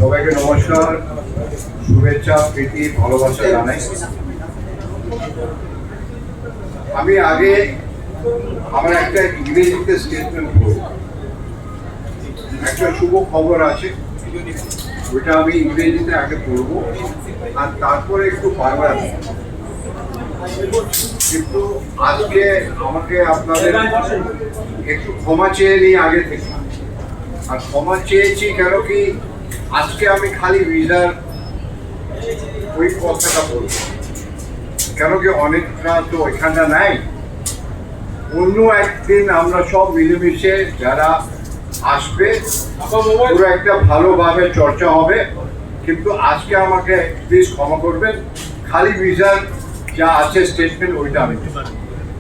সবাইকে নমস্কার, শুভেচ্ছা, প্রীতি, ভালোবাসা জানাই। আমি আগে আমার একটা ইংরেজিতে স্টেটমেন্ট করব। একটা শুভ খবর আছে, ওইটা আমি ইংরেজিতে আগে পড়বো আর তারপরে একটু বাংলা। কিন্তু আজকে আমাকে আপনাদের একটু ক্ষমা চেয়ে নিই আগে থেকে। আর ক্ষমা চেয়েছি কেন কি, আজকে আমি খালি ভিসার ওই কথাটা বলবো, কেন কি অনেকটা তো এখানটা নাই। অন্য একদিন আমরা সব মিলেমিশে যারা আসবে পুরো একটা ভালোভাবে চর্চা হবে। কিন্তু আজকে আমাকে প্লিজ ক্ষমা করবেন, খালি ভিসার যা আছে স্টেটমেন্ট ওইটা আমি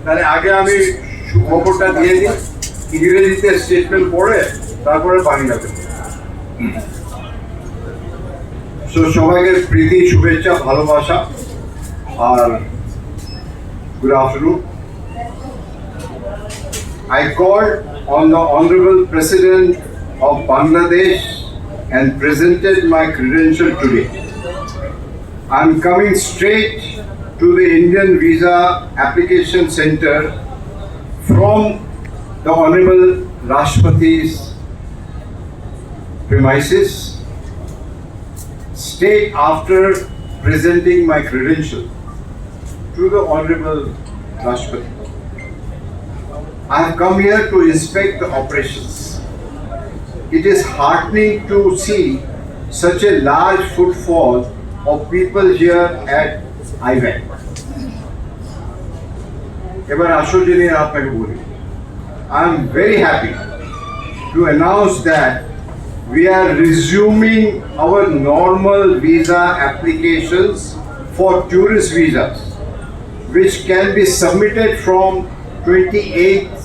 তাহলে আগে আমি খবরটা দিয়ে দিই, ইংরেজিতে স্টেটমেন্ট পড়ে তারপরে বাংলাতে। সবাইকে প্রীতি, শুভেচ্ছা, ভালোবাসা আর good afternoon. I called on the Honorable President of Bangladesh and presented my credential today. I am coming straight to the Indian Visa Application Center from the Honorable Rashtrapati's premises, straight after presenting my credential to the Honorable Rashtrapati. I have come here to inspect the operations. It is heartening to see such a large footfall of people here at IVAC. এবার আসল জিনিস আপনাকে বলি, I am very happy to announce that we are resuming our normal visa applications for tourist visas, which can be submitted from 28th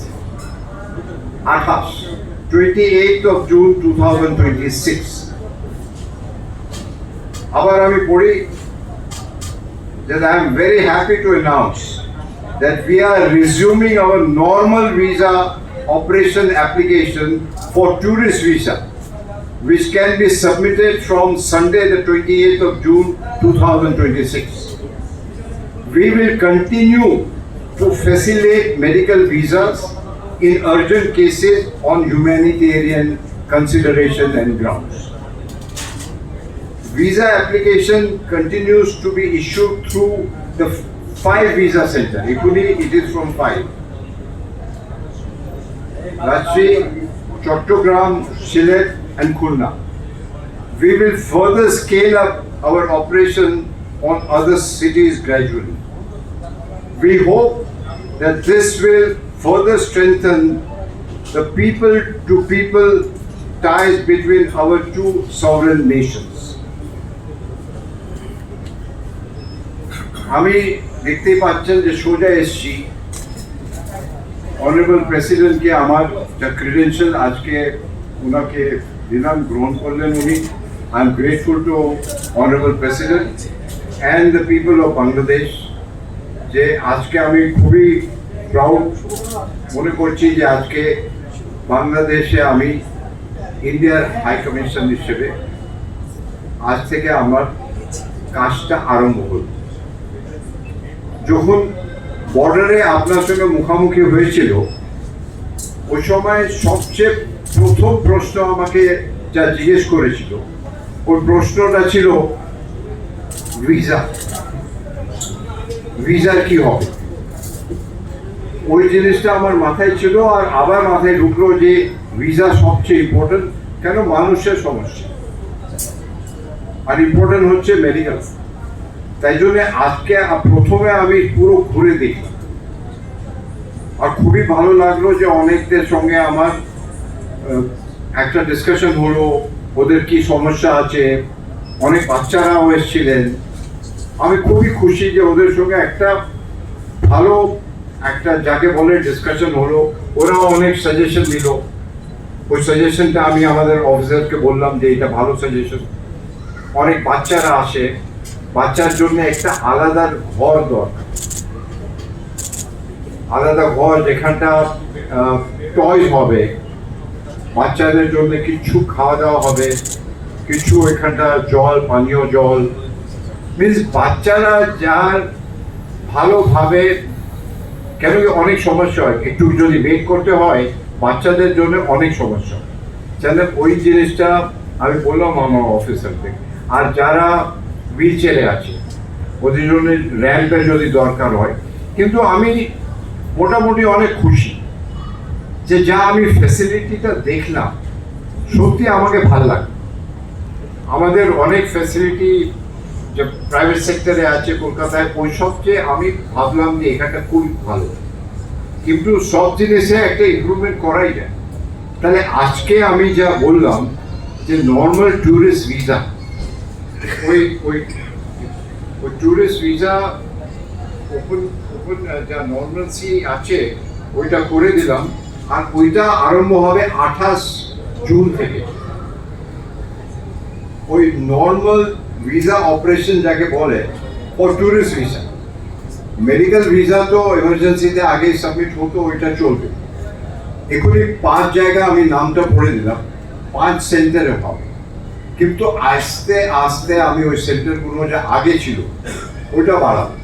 of June 2026. আবার আমি পড়ি that I am very happy to announce that we are resuming our normal visa operation application for tourist visa, which can be submitted from Sunday the 28th of June 2026. We will continue to facilitate medical visas in urgent cases on humanitarian consideration and grounds. Visa application continues to be issued through the 5 visa center. Equally, it is from 5. Rajshahi, Chattogram, Sylhet and Khulna. We will further scale up our operation on other cities gradually. We hope that this will further strengthen the people-to-people ties between our two sovereign nations. আমি দেখতেই পাচ্ছেন যে সোজা এসছি honourable প্রেসিডেন্টকে আমার যা credential আজকে ওনাকে দিলাম, গ্রহণ করলেন উনি। I am grateful to honourable president and the people of Bangladesh, যে আজকে আমি খুবই প্রাউড মনে করছি যে আজকে বাংলাদেশে আমি ইন্ডিয়ার হাই কমিশন হিসেবে আজ থেকে আমার কাজটা আরম্ভ হল। যখন বর্ডারে আপনার সঙ্গে মুখোমুখি হয়েছিল, ওই সময় সবচেয়ে প্রথম প্রশ্ন আমাকে যা জিজ্ঞেস করেছিল, ওই প্রশ্নটা ছিল ভিসা, ভিসার কি হবে। ওই জিনিসটা আমার মাথায় ছিল, আর আবার মাথায় ঢুকলো যে ভিসা সবচেয়ে ইম্পর্টেন্ট, কেন মানুষের সমস্যা আর ইম্পর্টেন্ট হচ্ছে মেডিকেল। তাই জন্য আজকে প্রথমে আমি পুরো ঘুরে দেখি, আর খুবই ভালো লাগলো যে অনেকদের সঙ্গে আমার একটা ডিসকাশন হলো, ওদের কি সমস্যা আছে। অনেক বাচ্চারাও এসেছিলেন, আমি খুবই খুশি যে ওদের সঙ্গে একটা ভালো একটা যাকে বলে ডিসকাশন হলো। ওরাও অনেক সাজেশন দিল, ওই সাজেশনটা আমি আমাদের অফিসারকে বললাম যে এটা ভালো সাজেশন। অনেক বাচ্চারা আসে, বাচ্চার জন্য একটা আলাদা ঘর দরকার, আলাদা ঘর যেখানটা টয় হবে, বাচ্চাদের জন্য কিছু খাওয়া দাওয়া হবে, কিছু এখানটা জল, পানীয় জল, মিনস বাচ্চারা যার ভালোভাবে, কেন কি অনেক সমস্যা হয়, একটু যদি ওয়েট করতে হয় বাচ্চাদের জন্য অনেক সমস্যা হয়। তাহলে ওই জিনিসটা আমি বললাম আমার অফিসারদের। আর যারা হুইল চেয়ারে আছে ওদের জন্য র্যাম্পের যদি দরকার হয়, কিন্তু আমি মোটামুটি অনেক খুশি যে যা আমি ফ্যাসিলিটিটা দেখলাম, সত্যি আমাকে ভালো লাগে। আমাদের অনেক ফ্যাসিলিটি যে প্রাইভেট সেক্টরে আছে কলকাতায়, ওই সবচেয়ে আমি ভাবলাম যে এখানটা খুবই ভালো, কিন্তু সব জিনিসে একটা ইমপ্রুভমেন্ট করাই যায়। তাহলে আজকে আমি যা বললাম যে নর্মাল ট্যুরিস্ট ভিসা, ওই ওই ওই ট্যুরিস্ট ভিসা ওপেন ওপেন যা নর্মালসি আছে ওইটা করে দিলাম। আর ওইটা আরম্ভ হবে 28 জুন থেকে। ওই নর্মাল ভিসা অপারেশন যাকে বলে ও ট্যুরিস্ট ভিসা, মেডিকেল ভিসা তো এমার্জেন্সিতে আগে সাবমিট হতো, ওইটা চলবে। এগুলি 5 জায়গা আমি নামটা পড়ে দিলাম, 5 সেন্টারে হবে। কিন্তু আস্তে আস্তে আমি ওই সেন্টারগুলো যা আগে ছিল ওইটা বাড়াবো।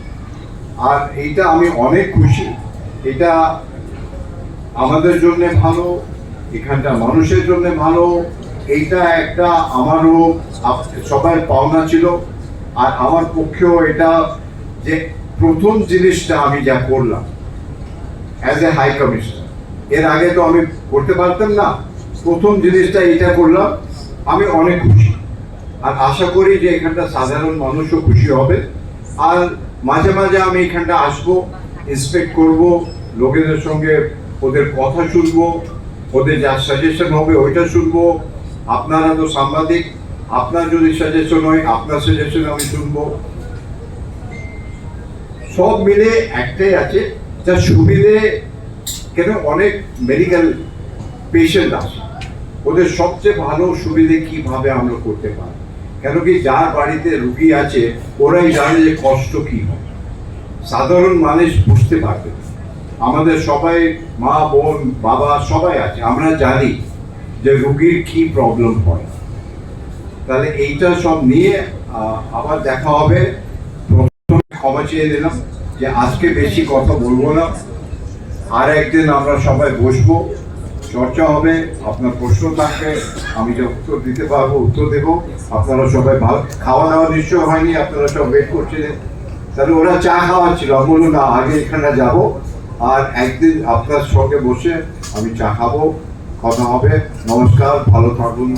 আর এইটা আমি অনেক খুশি, এটা আমাদের জন্য ভালো, এখানটা মানুষের জন্য ভালো। এইটা একটা আমারও সবার পাওনা ছিল। আর আমার পক্ষেও এটা যে প্রথম জিনিসটা আমি যা করলাম অ্যাজ এ হাই কমিশনার, এর আগে তো আমি করতে পারতাম না, প্রথম জিনিসটা এটা করলাম, আমি অনেক খুশি। আর আশা করি যে এখানটা সাধারণ মানুষও খুশি হবে। আর মাঝে মাঝে আমি এখানটা আসবো, ইন্সপেক্ট করব, লোকেদের সঙ্গে ওদের কথা শুনবো, ওদের যা সাজেশন হবে ওইটা শুনবো। আপনারা তো সাংবাদিক, আপনার যদি সাজেশন হয় আপনার সাজেশন আমি শুনবো। সব মিলে একটাই আছে, যা সুবিধে, কেন অনেক মেডিকেল পেশেন্ট আছে, ওদের সবচেয়ে ভালো সুবিধে কিভাবে আমরা করতে পারি। কেন কি যার বাড়িতে রুগী আছে ওরাই জানে যে কষ্ট কি হয়, সাধারণ মানুষ বুঝতে পারবে। আমাদের সবাই মা বোন বাবা সবাই আছে, আমরা জানি যে রুগীর কি প্রবলেম হয়। তাহলে এইটা সব নিয়ে আবার দেখা হবে। প্রথমে ক্ষমা চেয়ে দিলাম যে আজকে বেশি কথা বলবো না, আর একদিন আমরা সবাই বসবো, চর্চা হবে, আপনার প্রশ্ন থাকবে, আমি যে উত্তর দিতে পারবো উত্তর দেবো। আপনারা সবাই ভালো, খাওয়া দাওয়া নিশ্চয় হয়নি, আপনারা সব ওয়েট করছিলেন। তাহলে ওরা চা খাওয়াচ্ছিল, আমি বললাম না আগে এখানে যাব, আর একদিন আপনার সঙ্গে বসে আমি চা খাবো, কথা হবে। নমস্কার, ভালো থাকুন।